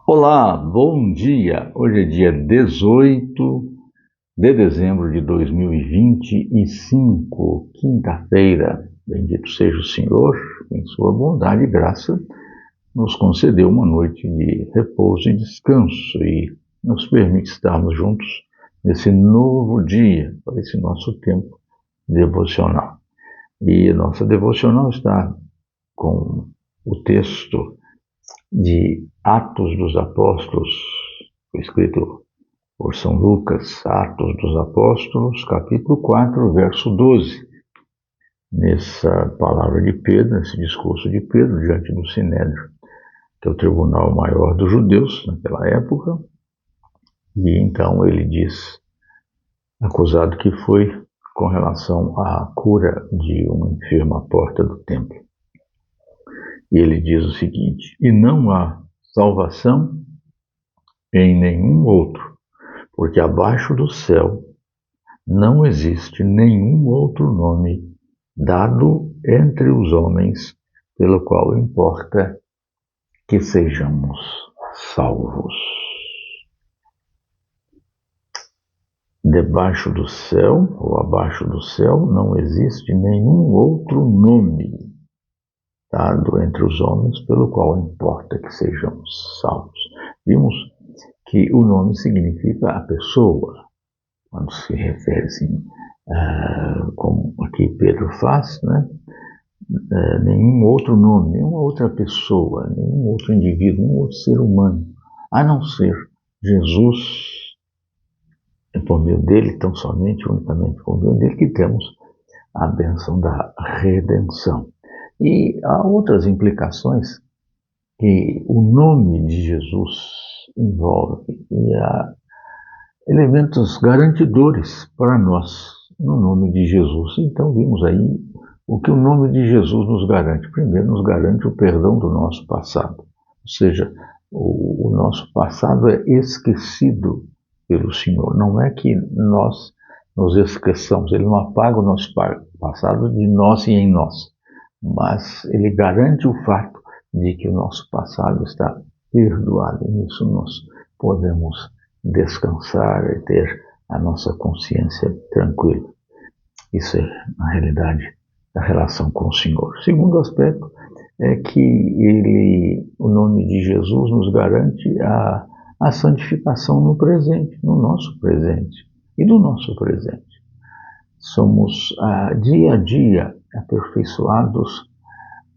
Olá, bom dia! Hoje é dia 18 de dezembro de 2025, quinta-feira. Bendito seja o Senhor, em sua bondade e graça, nos concedeu uma noite de repouso e descanso e nos permite estarmos juntos nesse novo dia, para esse nosso tempo devocional. E nossa devocional está com o texto de Atos dos Apóstolos, escrito por São Lucas, Atos dos Apóstolos, capítulo 4, verso 12. Nessa palavra de Pedro, nesse discurso de Pedro diante do Sinédrio, que é o tribunal maior dos judeus naquela época, e então ele diz, acusado que foi com relação à cura de um enfermo à porta do templo. E ele diz o seguinte: e não há salvação em nenhum outro, porque abaixo do céu não existe nenhum outro nome dado entre os homens pelo qual importa que sejamos salvos. Debaixo do céu, ou abaixo do céu, não existe nenhum outro nome dado entre os homens pelo qual importa que sejamos salvos. Vimos que o nome significa a pessoa, quando se refere assim, como aqui Pedro faz, né? Nenhum outro nome, nenhuma outra pessoa, nenhum outro indivíduo, nenhum outro ser humano, a não ser Jesus, por meio dele, tão somente, unicamente por meio dele, que temos a bênção da redenção. E há outras implicações que o nome de Jesus envolve, e há elementos garantidores para nós no nome de Jesus. Então vimos aí o que o nome de Jesus nos garante. Primeiro, nos garante o perdão do nosso passado, ou seja, o nosso passado é esquecido pelo Senhor. Não é que nós nos esqueçamos, Ele não apaga o nosso passado de nós e em nós, mas Ele garante o fato de que o nosso passado está perdoado. E nisso nós podemos descansar e ter a nossa consciência tranquila. Isso é, na realidade, a relação com o Senhor. Segundo aspecto é que o nome de Jesus nos garante a santificação no presente, no nosso presente e no nosso presente. Somos dia a dia aperfeiçoados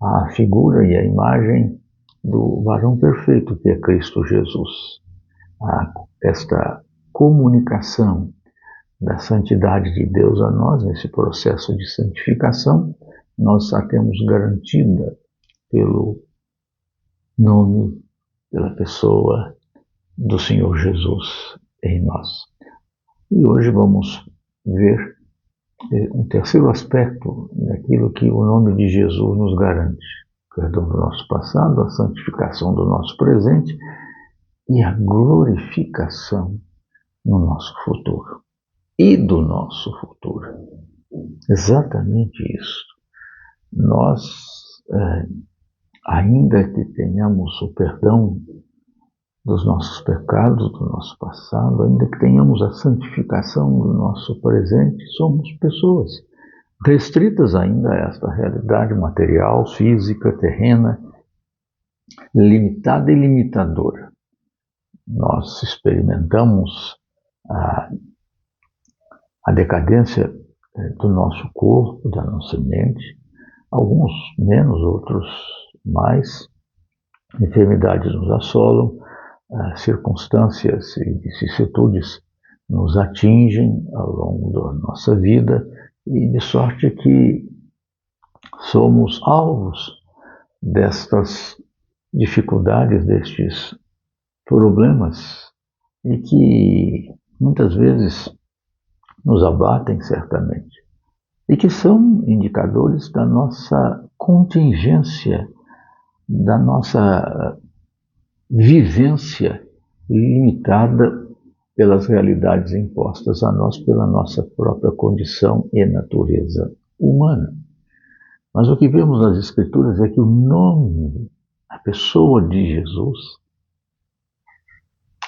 à figura e à imagem do varão perfeito que é Cristo Jesus. Esta comunicação da santidade de Deus a nós, nesse processo de santificação, nós a temos garantida pelo nome, pela pessoa do Senhor Jesus em nós. E hoje vamos ver um terceiro aspecto daquilo que o nome de Jesus nos garante: o perdão do nosso passado, a santificação do nosso presente e a glorificação no nosso futuro e do nosso futuro. Exatamente isso. Nós, ainda que tenhamos o perdão dos nossos pecados, do nosso passado, ainda que tenhamos a santificação do nosso presente, somos pessoas restritas ainda a esta realidade material, física, terrena, limitada e limitadora. Nós experimentamos a decadência do nosso corpo, da nossa mente, alguns menos, outros mais. Enfermidades nos assolam, circunstâncias e vicissitudes nos atingem ao longo da nossa vida, e de sorte que somos alvos destas dificuldades, destes problemas, e que muitas vezes nos abatem certamente, e que são indicadores da nossa contingência, da nossa vivência limitada pelas realidades impostas a nós pela nossa própria condição e natureza humana. Mas o que vemos nas Escrituras é que o nome, a pessoa de Jesus,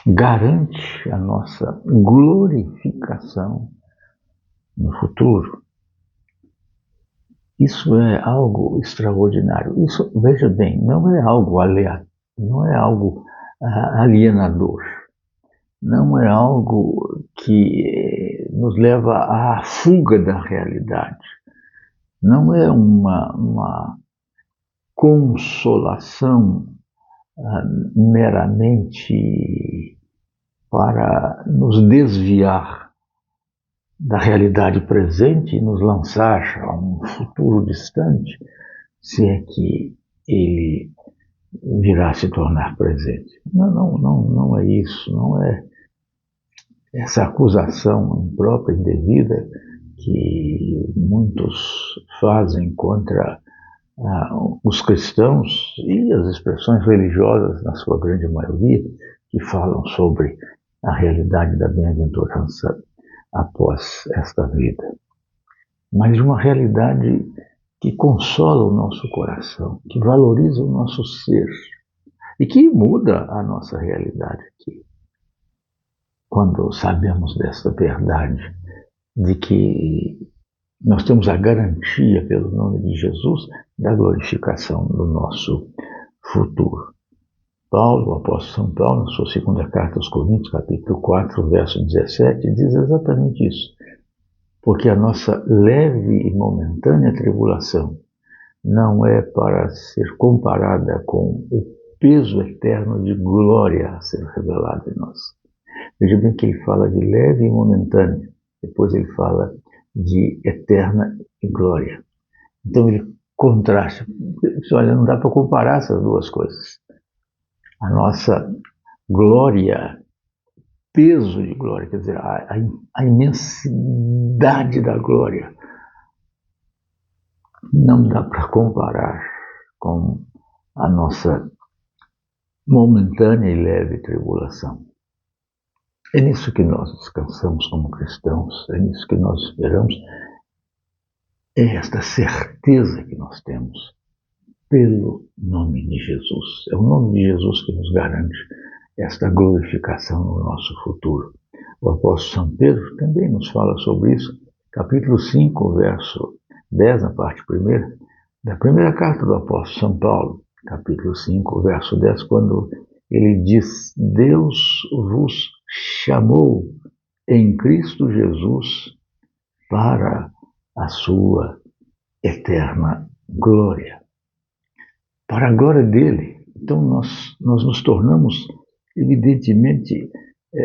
garante a nossa glorificação no futuro. Isso é algo extraordinário. Isso, veja bem, não é algo aleatório, não é algo alienador, não é algo que nos leva à fuga da realidade, não é uma consolação meramente para nos desviar da realidade presente e nos lançar a um futuro distante, se é que ele virá se tornar presente. Não é isso, não é essa acusação imprópria, indevida, que muitos fazem contra os cristãos e as expressões religiosas, na sua grande maioria, que falam sobre a realidade da bem-aventurança após esta vida. Mas de uma realidade que consola o nosso coração, que valoriza o nosso ser e que muda a nossa realidade aqui. Quando sabemos desta verdade, de que nós temos a garantia, pelo nome de Jesus, da glorificação do nosso futuro. Paulo, o apóstolo São Paulo, na sua segunda carta aos Coríntios, capítulo 4, verso 17, diz exatamente isso. Porque a nossa leve e momentânea tribulação não é para ser comparada com o peso eterno de glória a ser revelado em nós. Veja bem que ele fala de leve e momentânea, depois ele fala de eterna e glória. Então ele contrasta. Olha, não dá para comparar essas duas coisas. A nossa glória, peso de glória, quer dizer, a imensidade da glória, não dá para comparar com a nossa momentânea e leve tribulação. É nisso que nós descansamos como cristãos, é nisso que nós esperamos, é esta certeza que nós temos pelo nome de Jesus. É o nome de Jesus que nos garante esta glorificação no nosso futuro. O apóstolo São Pedro também nos fala sobre isso, capítulo 5, verso 10, na parte primeira, da primeira carta do apóstolo São Paulo, capítulo 5, verso 10, quando ele diz: Deus vos chamou em Cristo Jesus para a sua eterna glória. Para a glória dele. Então nós nos tornamos, evidentemente,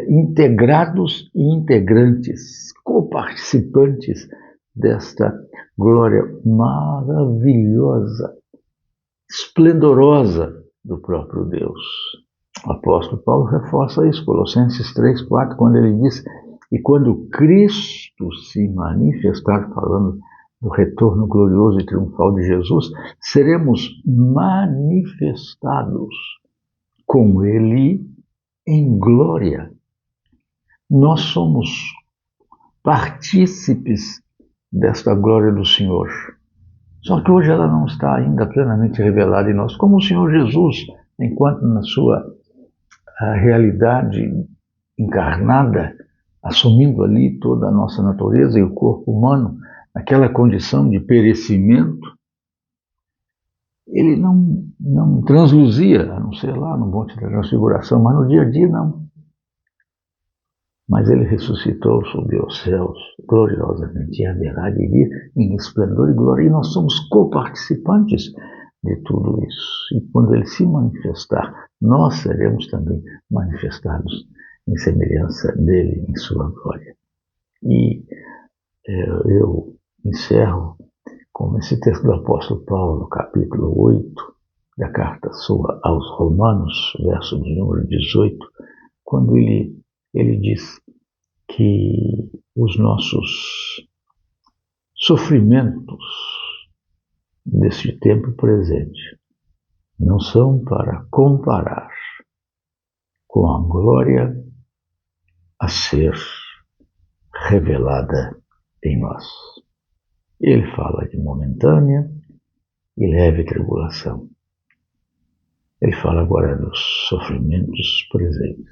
integrados e integrantes, coparticipantes desta glória maravilhosa, esplendorosa do próprio Deus. O apóstolo Paulo reforça isso, Colossenses 3, 4, quando ele diz: e quando Cristo se manifestar, falando do retorno glorioso e triunfal de Jesus, seremos manifestados com ele em glória. Nós somos partícipes desta glória do Senhor. Só que hoje ela não está ainda plenamente revelada em nós, como o Senhor Jesus, enquanto na sua realidade encarnada, assumindo ali toda a nossa natureza e o corpo humano, naquela condição de perecimento, ele não transluzia, a não ser lá no Monte da Transfiguração, mas no dia a dia não. Mas ele ressuscitou, subiu aos céus, gloriosamente, e haverá de vir em esplendor e glória, e nós somos coparticipantes de tudo isso. E quando ele se manifestar, nós seremos também manifestados em semelhança dele, em sua glória. E eu encerro com esse texto do apóstolo Paulo, capítulo 8, da carta sua aos Romanos, verso de número 18, quando ele diz que os nossos sofrimentos deste tempo presente não são para comparar com a glória a ser revelada em nós. Ele fala de momentânea e leve tribulação. Ele fala agora dos sofrimentos presentes.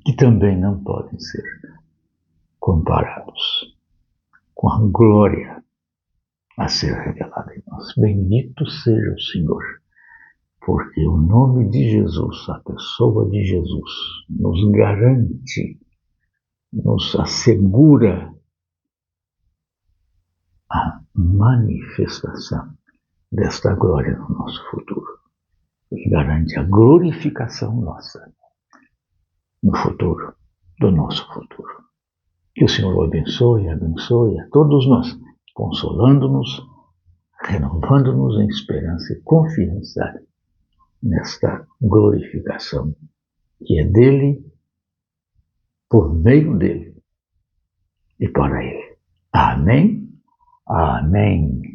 que também não podem ser comparados com a glória a ser revelada em nós. Bendito seja o Senhor, porque o nome de Jesus, a pessoa de Jesus, nos garante, nos assegura a manifestação desta glória no nosso futuro. E garante a glorificação nossa no futuro, do nosso futuro. Que o Senhor o abençoe a todos nós, consolando-nos, renovando-nos em esperança e confiança nesta glorificação que é dele, por meio dele e para ele. Amém? Amém.